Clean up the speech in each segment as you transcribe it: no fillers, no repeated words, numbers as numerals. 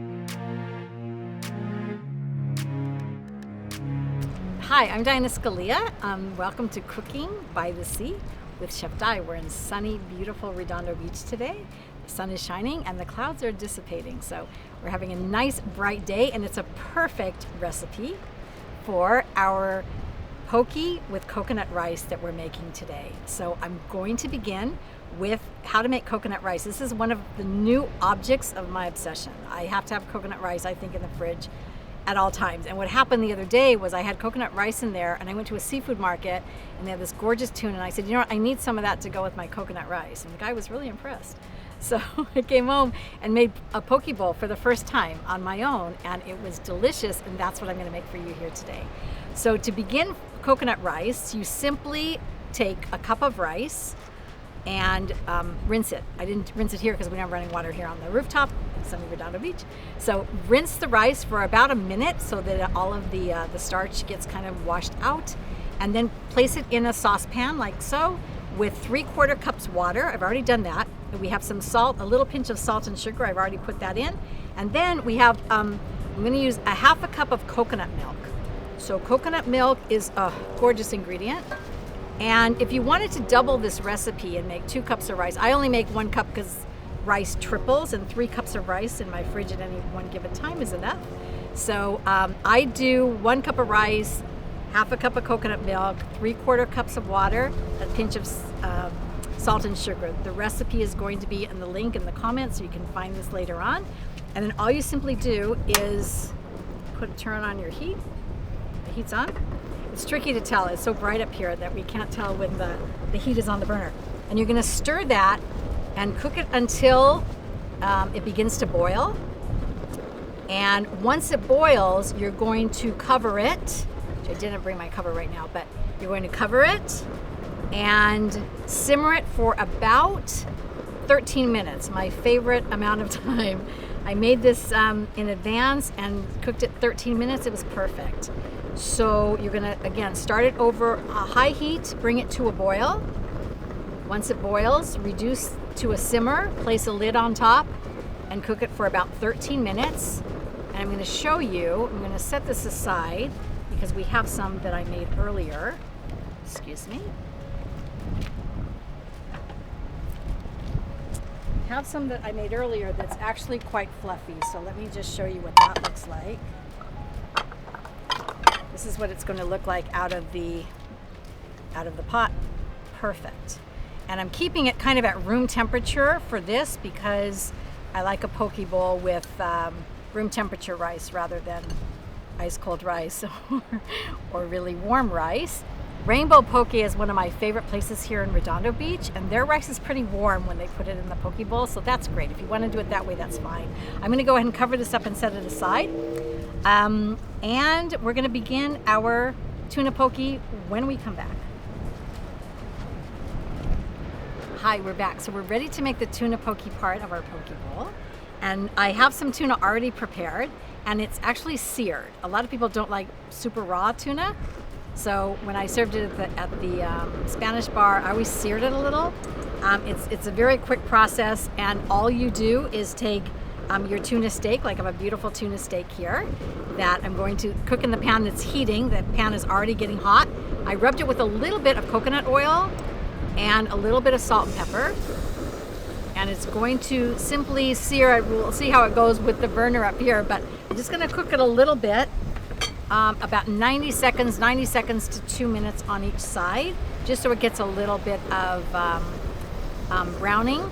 Hi, I'm Diana Scalia. Welcome to Cooking by the Sea with Chef Di. We're in sunny, beautiful Redondo Beach today. The sun is shining and the clouds are dissipating. So we're having a nice, bright day, and it's a perfect recipe for our poke with coconut rice that we're making today. So I'm going to begin with how to make coconut rice. This is one of the new objects of my obsession. I have to have coconut rice, I think, in the fridge at all times. And what happened the other day was I had coconut rice in there, and I went to a seafood market and they had this gorgeous tuna, and I said, you know what, I need some of that to go with my coconut rice. And the guy was really impressed. So I came home and made a poke bowl for the first time on my own, and it was delicious, and that's what I'm going to make for you here today. So to begin coconut rice, you simply take a cup of rice and rinse it. I didn't rinse it here because we don't have running water here on the rooftop in sunny Redondo Beach. So rinse the rice for about a minute so that all of the starch gets kind of washed out, and then place it in a saucepan like so with 3/4 cups water. I've already done that. We have some salt, a little pinch of salt and sugar. I've already put that in. And then we have, I'm gonna use a 1/2 cup of coconut milk. So coconut milk is a gorgeous ingredient. And if you wanted to double this recipe and make 2 cups of rice, I only make 1 cup because rice triples, and 3 cups of rice in my fridge at any one given time is enough. So I do 1 cup of rice, 1/2 cup of coconut milk, 3/4 cups of water, a pinch of salt and sugar. The recipe is going to be in the link in the comments, so you can find this later on. And then all you simply do is turn on your heat. The heat's on. It's tricky to tell. It's so bright up here that we can't tell when the heat is on the burner. And you're going to stir that and cook it until it begins to boil. And once it boils, you're going to cover it. I didn't bring my cover right now, but you're going to cover it and simmer it for about 13 minutes, my favorite amount of time. I made this in advance and cooked it 13 minutes. It was perfect. So you're gonna, again, start it over a high heat, bring it to a boil. Once it boils, reduce to a simmer, place a lid on top, and cook it for about 13 minutes. And I'm gonna show you, I'm gonna set this aside because we have some that I made earlier. Excuse me. I have some that I made earlier that's actually quite fluffy. So let me just show you what that looks like. This is what it's going to look like out of the pot. Perfect. And I'm keeping it kind of at room temperature for this because I like a poke bowl with room temperature rice rather than ice cold rice or really warm rice. Rainbow Poke is one of my favorite places here in Redondo Beach, and their rice is pretty warm when they put it in the poke bowl, so that's great. If you want to do it that way, that's fine. I'm going to go ahead and cover this up and set it aside. And we're going to begin our tuna poke when we come back. Hi, we're back. So we're ready to make the tuna poke part of our poke bowl. And I have some tuna already prepared, and it's actually seared. A lot of people don't like super raw tuna. So when I served it at the Spanish bar, I always seared it a little. It's a very quick process, and all you do is take your tuna steak, like I have a beautiful tuna steak here that I'm going to cook in the pan that's heating. The pan is already getting hot. I rubbed it with a little bit of coconut oil and a little bit of salt and pepper. And it's going to simply sear it. We'll see how it goes with the burner up here, but I'm just gonna cook it a little bit, about 90 seconds to 2 minutes on each side, just so it gets a little bit of browning.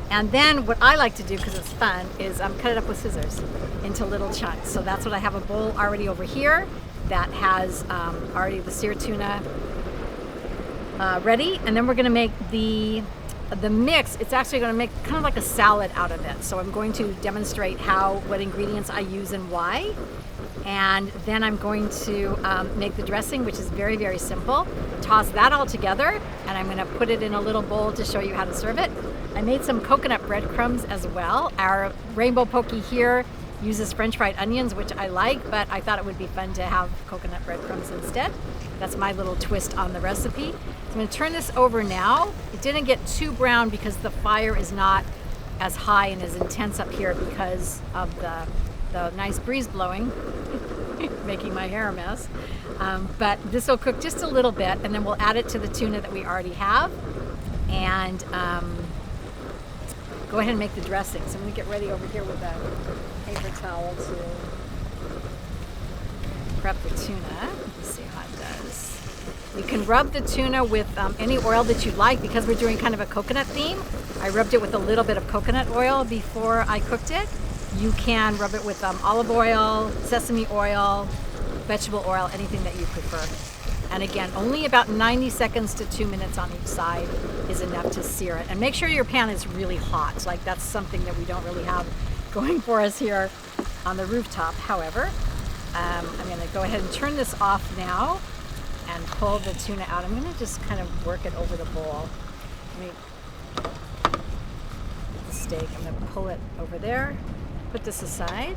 And then what I like to do, because it's fun, is cut it up with scissors into little chunks. So that's what I have, a bowl already over here that has already the seared tuna ready. And then we're gonna make the mix. It's actually gonna make kind of like a salad out of it. So I'm going to demonstrate what ingredients I use and why. And then I'm going to make the dressing, which is very, very simple. Toss that all together, and I'm gonna put it in a little bowl to show you how to serve it. I made some coconut breadcrumbs as well. Our rainbow poke here uses French fried onions, which I like, but I thought it would be fun to have coconut breadcrumbs instead. That's my little twist on the recipe. So I'm gonna turn this over now. It didn't get too brown because the fire is not as high and as intense up here because of the nice breeze blowing, making my hair a mess. But this will cook just a little bit, and then we'll add it to the tuna that we already have, and go ahead and make the dressing. So I'm going to get ready over here with a paper towel to prep the tuna. Let's see how it does. You can rub the tuna with any oil that you'd like. Because we're doing kind of a coconut theme, I rubbed it with a little bit of coconut oil before I cooked it. You can rub it with olive oil, sesame oil, vegetable oil, anything that you prefer. And again, only about 90 seconds to 2 minutes on each side is enough to sear it. And make sure your pan is really hot. Like, that's something that we don't really have going for us here on the rooftop. However, I'm going to go ahead and turn this off now and pull the tuna out. I'm going to just kind of work it over the bowl. Let me get the steak. I'm going to pull it over there. Put this aside.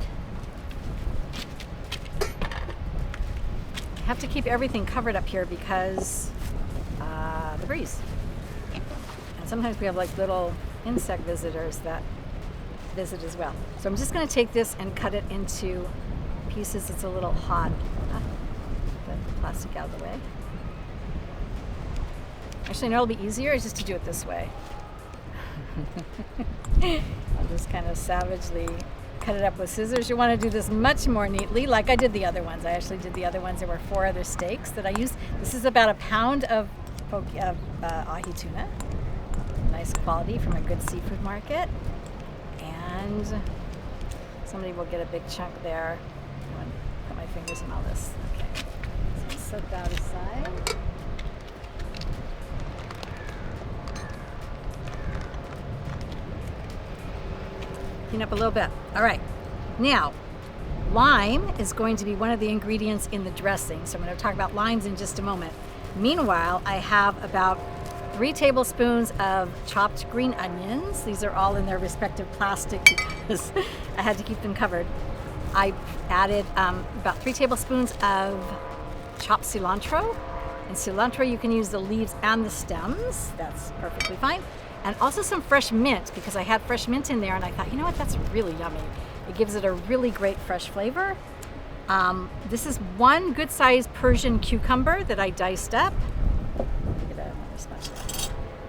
I have to keep everything covered up here because the breeze. And sometimes we have like little insect visitors that visit as well. So I'm just going to take this and cut it into pieces. It's a little hot. Put the plastic out of the way. Actually, no, it'll be easier just to do it this way. I'll just kind of savagely cut it up with scissors. You want to do this much more neatly, like I did the other ones. I actually did the other ones. There were 4 other steaks that I used. This is about 1 pound of ahi tuna. Nice quality from a good seafood market. And somebody will get a big chunk there. I want to put my fingers in all this. Okay, so set that aside. Clean up a little bit. All right, now lime is going to be one of the ingredients in the dressing, so I'm going to talk about limes in just a moment. Meanwhile, I have about 3 tablespoons of chopped green onions. These are all in their respective plastic because I had to keep them covered. I added about 3 tablespoons of chopped cilantro. And cilantro, you can use the leaves and the stems. That's perfectly fine. And also some fresh mint, because I had fresh mint in there and I thought, you know what, that's really yummy. It gives it a really great fresh flavor. This is 1 good sized Persian cucumber that I diced up.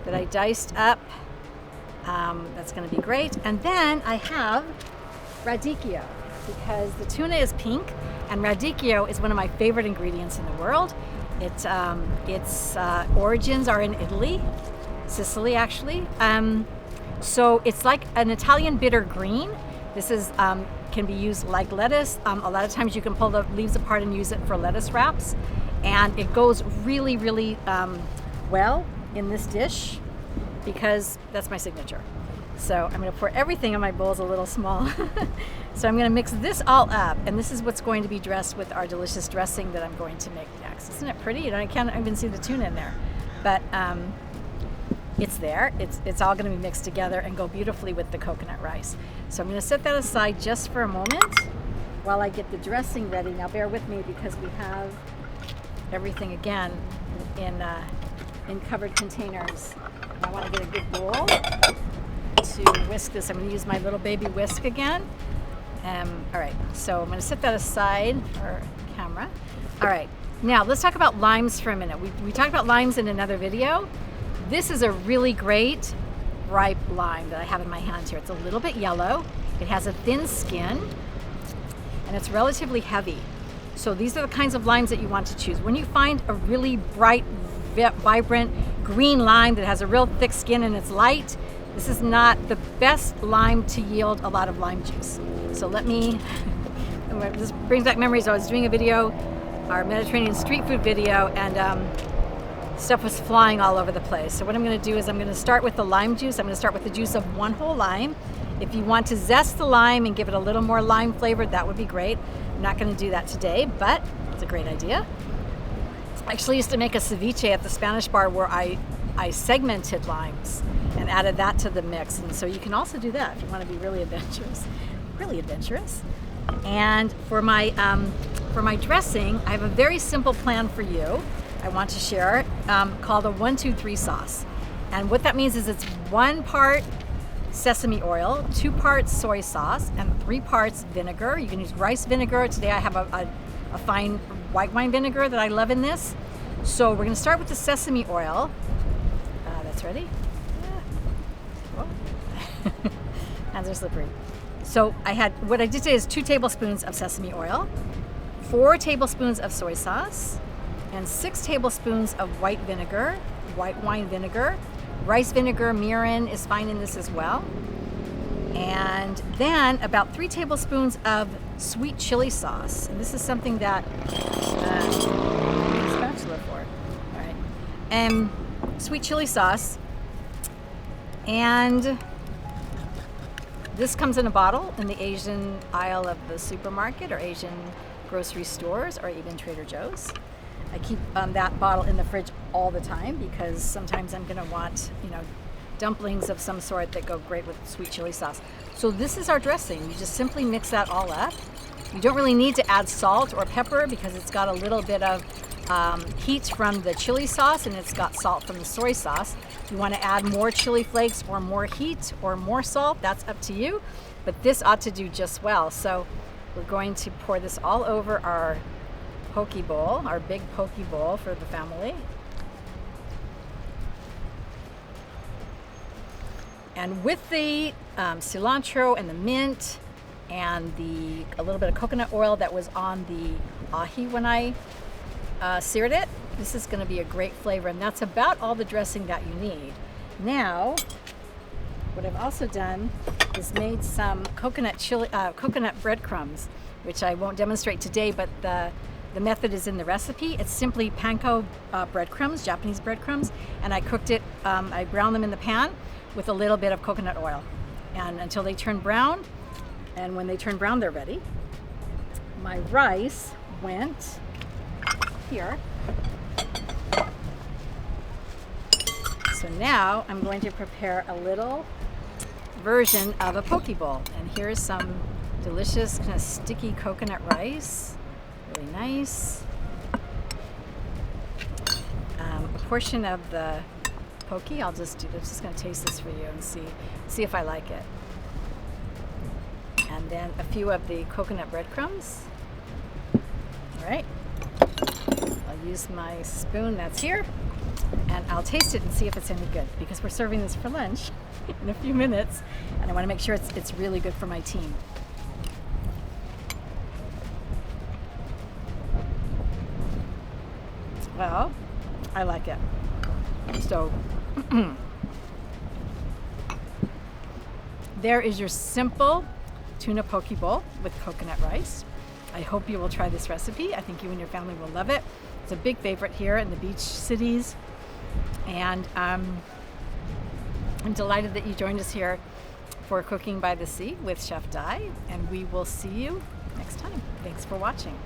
That I diced up. That's going to be great. And then I have radicchio, because the tuna is pink and radicchio is one of my favorite ingredients in the world. Its origins are in Italy, Sicily actually. So it's like an Italian bitter green. This is can be used like lettuce. A lot of times you can pull the leaves apart and use it for lettuce wraps, and it goes really, really well in this dish because that's my signature. So I'm going to pour everything in my bowl. Is a little small. So I'm going to mix this all up, and this is what's going to be dressed with our delicious dressing that I'm going to make next. Isn't it pretty? You know, I can't even see the tuna in there, but it's there. It's all going to be mixed together and go beautifully with the coconut rice. So I'm going to set that aside just for a moment while I get the dressing ready. Now bear with me because we have everything again in covered containers. And I want to get a good bowl to whisk this. I'm going to use my little baby whisk again. All right, so I'm going to set that aside for camera. All right, now let's talk about limes for a minute. We talked about limes in another video. This is a really great ripe lime that I have in my hand here. It's a little bit yellow. It has a thin skin, and it's relatively heavy. So these are the kinds of limes that you want to choose. When you find a really bright, vibrant green lime that has a real thick skin and it's light, this is not the best lime to yield a lot of lime juice. So this brings back memories. I was doing a video, our Mediterranean street food video, and stuff was flying all over the place. So what I'm going to do is I'm going to start with the lime juice. I'm going to start with the juice of 1 whole lime. If you want to zest the lime and give it a little more lime flavor, that would be great. I'm not going to do that today, but it's a great idea. I actually used to make a ceviche at the Spanish bar where I segmented limes and added that to the mix. And so you can also do that if you want to be really adventurous. Really adventurous. And for my dressing, I have a very simple plan for you. I want to share called a 1-2-3 sauce. And what that means is it's 1 part sesame oil, 2 parts soy sauce, and 3 parts vinegar. You can use rice vinegar. Today I have a fine white wine vinegar that I love in this. So we're going to start with the sesame oil. That's ready. Yeah. Hands are slippery. So what I did today is 2 tablespoons of sesame oil, 4 tablespoons of soy sauce, and 6 tablespoons of white wine vinegar. Rice vinegar, mirin is fine in this as well. And then about 3 tablespoons of sweet chili sauce. And this is something that spatula for. All right. And sweet chili sauce. And this comes in a bottle in the Asian aisle of the supermarket or Asian grocery stores or even Trader Joe's. I keep that bottle in the fridge all the time because sometimes I'm going to want, dumplings of some sort that go great with sweet chili sauce. So this is our dressing. You just simply mix that all up. You don't really need to add salt or pepper because it's got a little bit of heat from the chili sauce and it's got salt from the soy sauce. If you want to add more chili flakes or more heat or more salt, that's up to you. But this ought to do just well. So we're going to pour this all over our poke bowl, our big poke bowl for the family. And with the cilantro and the mint and a little bit of coconut oil that was on the ahi when I seared it, this is going to be a great flavor, and that's about all the dressing that you need. Now, what I've also done is made some coconut breadcrumbs, which I won't demonstrate today, but the method is in the recipe. It's simply panko breadcrumbs, Japanese breadcrumbs, and I cooked it, I browned them in the pan with a little bit of coconut oil, and until they turn brown, and when they turn brown, they're ready. My rice went here. So now I'm going to prepare a little version of a poke bowl, and here's some delicious kind of sticky coconut rice. Really nice. A portion of the poke, I'm just going to taste this for you and see if I like it. And then a few of the coconut breadcrumbs. All right. I'll use my spoon that's here, and I'll taste it and see if it's any good because we're serving this for lunch in a few minutes, and I want to make sure it's really good for my team. Well, I like it. So there is your simple tuna poke bowl with coconut rice. I hope you will try this recipe. I think you and your family will love it. It's a big favorite here in the beach cities. And I'm delighted that you joined us here for Cooking by the Sea with Chef Dai. And we will see you next time. Thanks for watching.